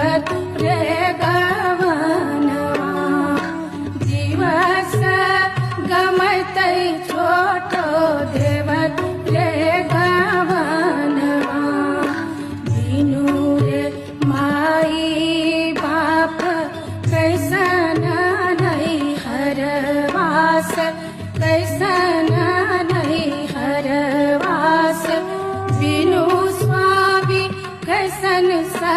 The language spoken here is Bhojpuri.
रे गवनवा दिवस गमतै छोटो देवत रे गवनवा दिनू रे माई बाप कैसन नहीं हरवास कैसन नहीं हरवास बिनु स्वामी कैसन सा